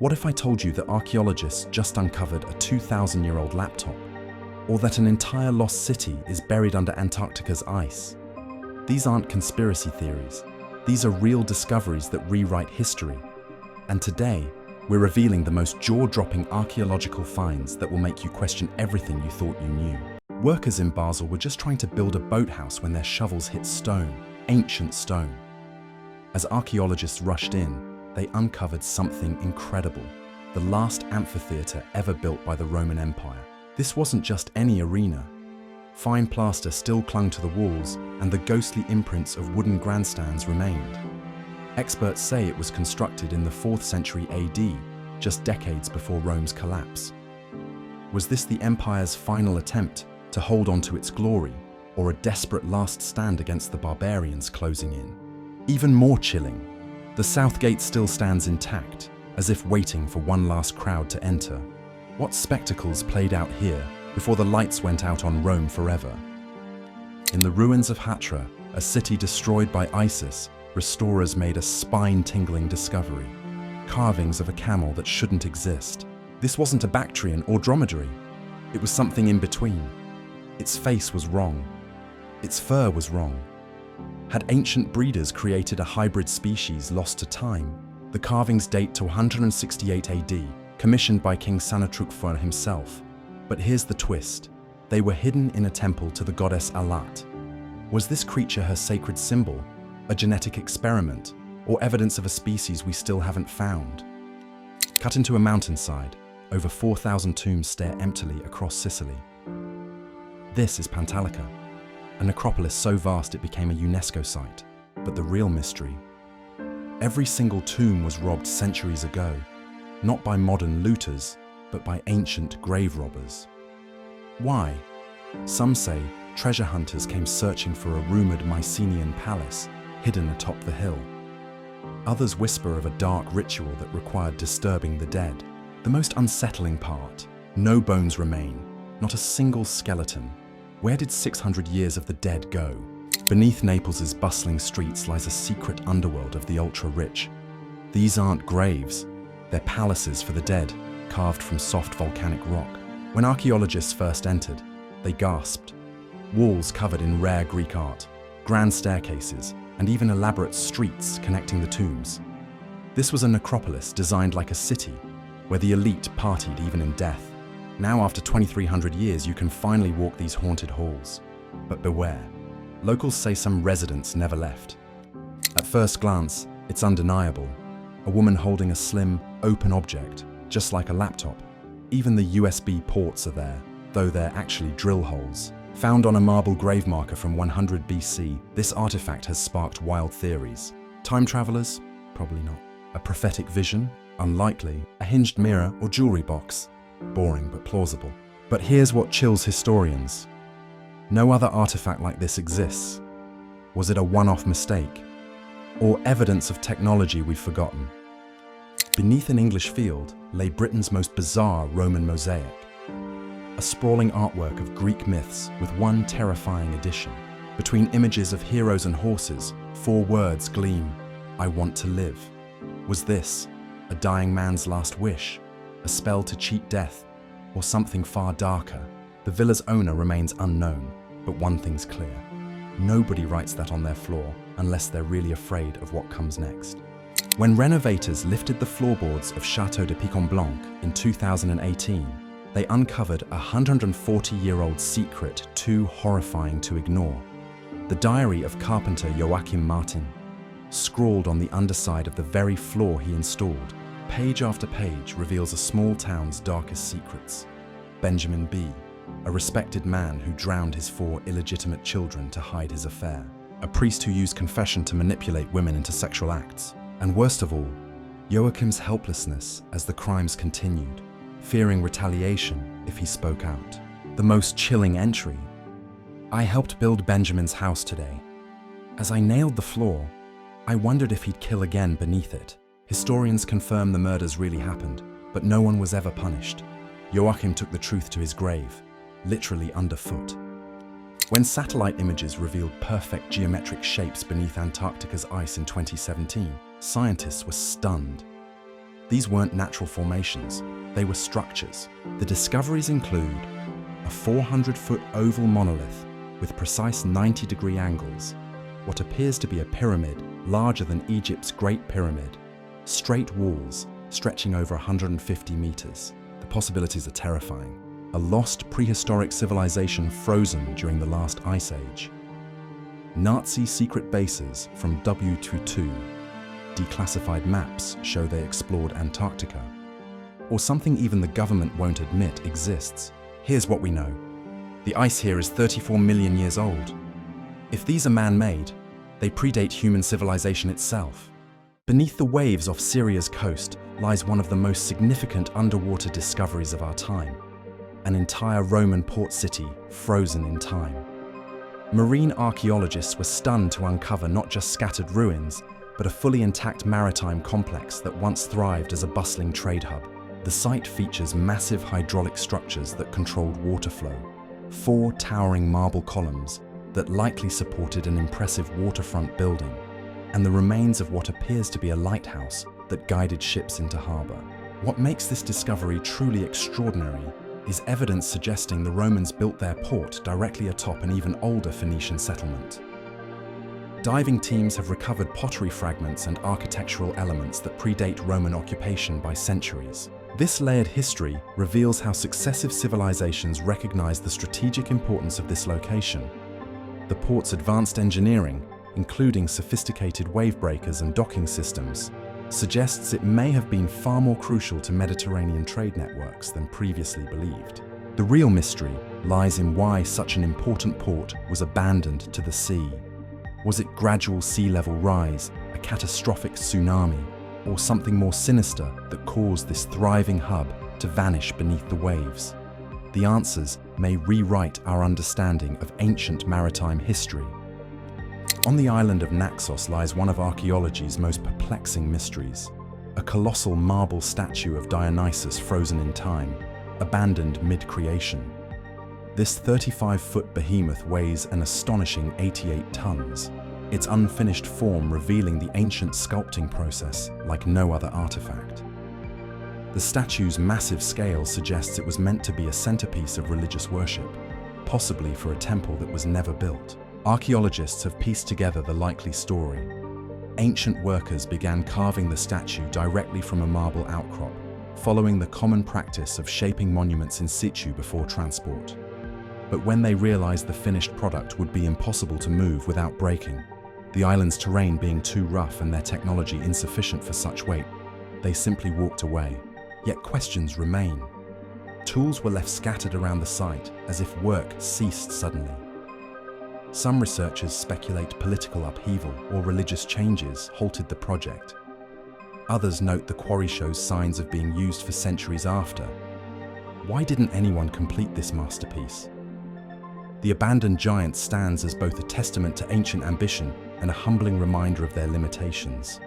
What if I told you that archaeologists just uncovered a 2,000-year-old laptop? Or that an entire lost city is buried under Antarctica's ice? These aren't conspiracy theories. These are real discoveries that rewrite history. And today, we're revealing the most jaw-dropping archaeological finds that will make you question everything you thought you knew. Workers in Basel were just trying to build a boathouse when their shovels hit stone, ancient stone. As archaeologists rushed in, they uncovered something incredible: the last amphitheater ever built by the Roman Empire. This wasn't just any arena. Fine plaster still clung to the walls, and the ghostly imprints of wooden grandstands remained. Experts say it was constructed in the 4th century AD, just decades before Rome's collapse. Was this the empire's final attempt to hold on to its glory, or a desperate last stand against the barbarians closing in? Even more chilling, the south gate still stands intact, as if waiting for one last crowd to enter. What spectacles played out here before the lights went out on Rome forever? In the ruins of Hatra, a city destroyed by ISIS, restorers made a spine-tingling discovery: carvings of a camel that shouldn't exist. This wasn't a Bactrian or dromedary. It was something in between. Its face was wrong. Its fur was wrong. Had ancient breeders created a hybrid species lost to time? The carvings date to 168 AD, commissioned by King Sanatrukfor himself. But here's the twist: they were hidden in a temple to the goddess Alat. Was this creature her sacred symbol, a genetic experiment, or evidence of a species we still haven't found? Cut into a mountainside, over 4,000 tombs stare emptily across Sicily. This is Pantalica, a necropolis so vast it became a UNESCO site. But the real mystery: every single tomb was robbed centuries ago, not by modern looters, but by ancient grave robbers. Why? Some say treasure hunters came searching for a rumored Mycenaean palace hidden atop the hill. Others whisper of a dark ritual that required disturbing the dead. The most unsettling part: no bones remain, not a single skeleton. Where did 600 years of the dead go? Beneath Naples's bustling streets lies a secret underworld of the ultra-rich. These aren't graves, they're palaces for the dead, carved from soft volcanic rock. When archaeologists first entered, they gasped. Walls covered in rare Greek art, grand staircases, and even elaborate streets connecting the tombs. This was a necropolis designed like a city, where the elite partied even in death. Now, after 2,300 years, you can finally walk these haunted halls. But beware, locals say some residents never left. At first glance, it's undeniable. A woman holding a slim, open object, just like a laptop. Even the USB ports are there, though they're actually drill holes. Found on a marble grave marker from 100 BC, this artifact has sparked wild theories. Time travelers? Probably not. A prophetic vision? Unlikely. A hinged mirror or jewelry box? Boring but plausible. But here's what chills historians: no other artifact like this exists. Was it a one-off mistake? Or evidence of technology we've forgotten? Beneath an English field lay Britain's most bizarre Roman mosaic. A sprawling artwork of Greek myths with one terrifying addition. Between images of heroes and horses, 4 words gleam: I want to live. Was this a dying man's last wish? A spell to cheat death? Or something far darker? The villa's owner remains unknown, but one thing's clear: nobody writes that on their floor unless they're really afraid of what comes next. When renovators lifted the floorboards of Château de Piquant-Blanc in 2018, they uncovered a 140-year-old secret too horrifying to ignore. The diary of carpenter Joachim Martin, scrawled on the underside of the very floor he installed. Page after page reveals a small town's darkest secrets. Benjamin B., a respected man who drowned his 4 illegitimate children to hide his affair. A priest who used confession to manipulate women into sexual acts. And worst of all, Joachim's helplessness as the crimes continued, fearing retaliation if he spoke out. The most chilling entry: I helped build Benjamin's house today. As I nailed the floor, I wondered if he'd kill again beneath it. Historians confirm the murders really happened, but no one was ever punished. Joachim took the truth to his grave, literally underfoot. When satellite images revealed perfect geometric shapes beneath Antarctica's ice in 2017, scientists were stunned. These weren't natural formations, they were structures. The discoveries include a 400-foot oval monolith with precise 90-degree angles, what appears to be a pyramid larger than Egypt's Great Pyramid, straight walls stretching over 150 meters. The possibilities are terrifying. A lost prehistoric civilization frozen during the last ice age. Nazi secret bases from W22. Declassified maps show they explored Antarctica. Or something even the government won't admit exists. Here's what we know. The ice here is 34 million years old. If these are man-made, they predate human civilization itself. Beneath the waves off Syria's coast lies one of the most significant underwater discoveries of our time. An entire Roman port city frozen in time. Marine archaeologists were stunned to uncover not just scattered ruins, but a fully intact maritime complex that once thrived as a bustling trade hub. The site features massive hydraulic structures that controlled water flow, 4 towering marble columns that likely supported an impressive waterfront building, and the remains of what appears to be a lighthouse that guided ships into harbour. What makes this discovery truly extraordinary is evidence suggesting the Romans built their port directly atop an even older Phoenician settlement. Diving teams have recovered pottery fragments and architectural elements that predate Roman occupation by centuries. This layered history reveals how successive civilizations recognized the strategic importance of this location. The port's advanced engineering, including sophisticated wave breakers and docking systems, suggests it may have been far more crucial to Mediterranean trade networks than previously believed. The real mystery lies in why such an important port was abandoned to the sea. Was it gradual sea level rise, a catastrophic tsunami, or something more sinister that caused this thriving hub to vanish beneath the waves? The answers may rewrite our understanding of ancient maritime history. On the island of Naxos lies one of archaeology's most perplexing mysteries, a colossal marble statue of Dionysus frozen in time, abandoned mid-creation. This 35-foot behemoth weighs an astonishing 88 tons, its unfinished form revealing the ancient sculpting process like no other artifact. The statue's massive scale suggests it was meant to be a centerpiece of religious worship, possibly for a temple that was never built. Archaeologists have pieced together the likely story. Ancient workers began carving the statue directly from a marble outcrop, following the common practice of shaping monuments in situ before transport. But when they realized the finished product would be impossible to move without breaking, the island's terrain being too rough and their technology insufficient for such weight, they simply walked away. Yet questions remain. Tools were left scattered around the site as if work ceased suddenly. Some researchers speculate political upheaval or religious changes halted the project. Others note the quarry shows signs of being used for centuries after. Why didn't anyone complete this masterpiece? The abandoned giant stands as both a testament to ancient ambition and a humbling reminder of their limitations.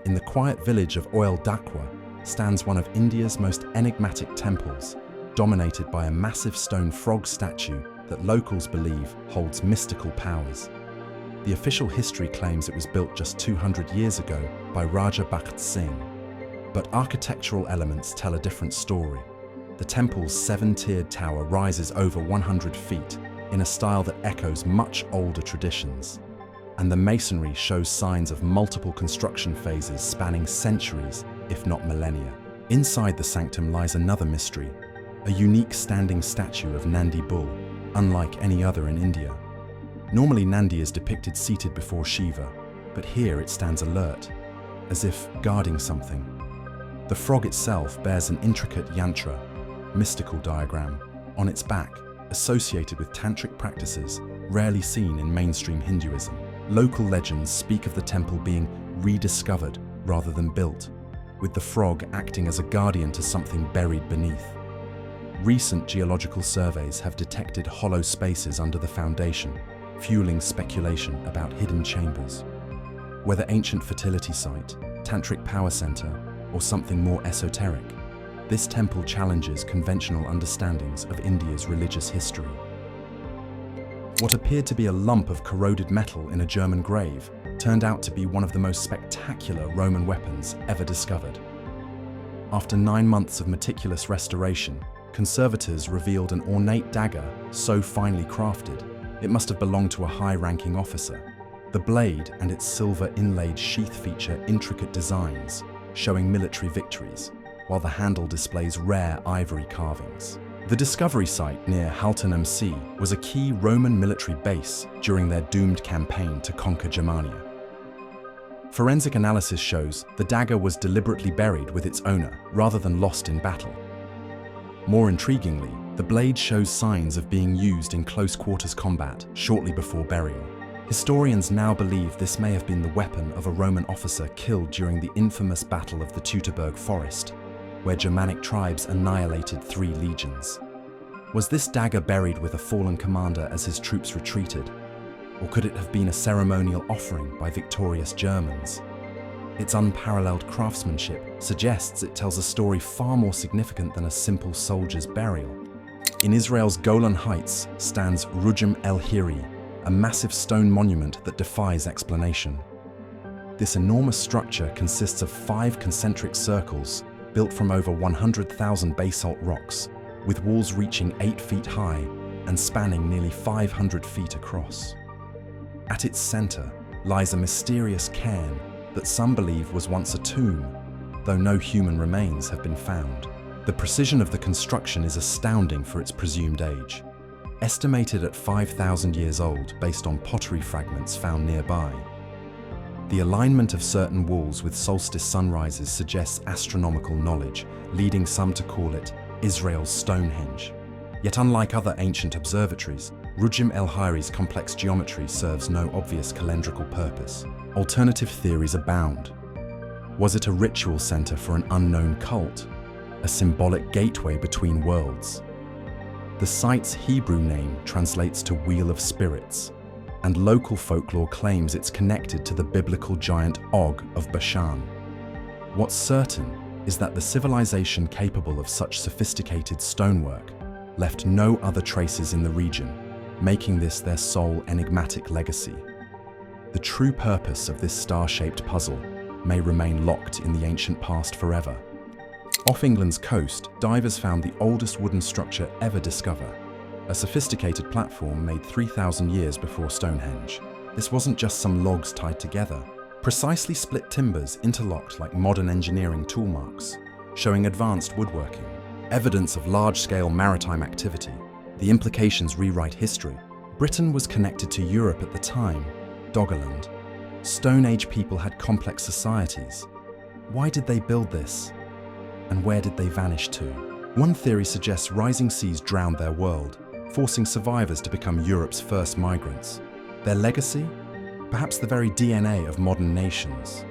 In the quiet village of Oil Dakwa stands one of India's most enigmatic temples, dominated by a massive stone frog statue that locals believe holds mystical powers. The official history claims it was built just 200 years ago by Raja Bakht Singh, but architectural elements tell a different story. The temple's 7-tiered tower rises over 100 feet in a style that echoes much older traditions, and the masonry shows signs of multiple construction phases spanning centuries, if not millennia. Inside the sanctum lies another mystery, a unique standing statue of Nandi Bull, unlike any other in India. Normally Nandi is depicted seated before Shiva, but here it stands alert, as if guarding something. The frog itself bears an intricate yantra, mystical diagram, on its back, associated with tantric practices rarely seen in mainstream Hinduism. Local legends speak of the temple being rediscovered rather than built, with the frog acting as a guardian to something buried beneath. Recent geological surveys have detected hollow spaces under the foundation, fueling speculation about hidden chambers. Whether ancient fertility site, tantric power center, or something more esoteric, this temple challenges conventional understandings of India's religious history. What appeared to be a lump of corroded metal in a German grave turned out to be one of the most spectacular Roman weapons ever discovered. After 9 months of meticulous restoration, conservators revealed an ornate dagger so finely crafted, it must have belonged to a high-ranking officer. The blade and its silver-inlaid sheath feature intricate designs, showing military victories, while the handle displays rare ivory carvings. The discovery site near Halton am See was a key Roman military base during their doomed campaign to conquer Germania. Forensic analysis shows the dagger was deliberately buried with its owner rather than lost in battle. More intriguingly, the blade shows signs of being used in close-quarters combat shortly before burial. Historians now believe this may have been the weapon of a Roman officer killed during the infamous Battle of the Teutoburg Forest, where Germanic tribes annihilated 3 legions. Was this dagger buried with a fallen commander as his troops retreated? Or could it have been a ceremonial offering by victorious Germans? Its unparalleled craftsmanship suggests it tells a story far more significant than a simple soldier's burial. In Israel's Golan Heights stands Rujem el-Hiri, a massive stone monument that defies explanation. This enormous structure consists of 5 concentric circles built from over 100,000 basalt rocks, with walls reaching 8 feet high and spanning nearly 500 feet across. At its center lies a mysterious cairn that some believe was once a tomb, though no human remains have been found. The precision of the construction is astounding for its presumed age, estimated at 5,000 years old based on pottery fragments found nearby. The alignment of certain walls with solstice sunrises suggests astronomical knowledge, leading some to call it Israel's Stonehenge. Yet unlike other ancient observatories, Rujem el-Hiri's complex geometry serves no obvious calendrical purpose. Alternative theories abound. Was it a ritual center for an unknown cult? A symbolic gateway between worlds? The site's Hebrew name translates to Wheel of Spirits, and local folklore claims it's connected to the biblical giant Og of Bashan. What's certain is that the civilization capable of such sophisticated stonework left no other traces in the region, making this their sole enigmatic legacy. The true purpose of this star-shaped puzzle may remain locked in the ancient past forever. Off England's coast, divers found the oldest wooden structure ever discovered, a sophisticated platform made 3,000 years before Stonehenge. This wasn't just some logs tied together. Precisely split timbers interlocked like modern engineering tool marks, showing advanced woodworking. Evidence of large-scale maritime activity. The implications rewrite history. Britain was connected to Europe at the time, Doggerland. Stone Age people had complex societies. Why did they build this? And where did they vanish to? One theory suggests rising seas drowned their world, forcing survivors to become Europe's first migrants. Their legacy? Perhaps the very DNA of modern nations.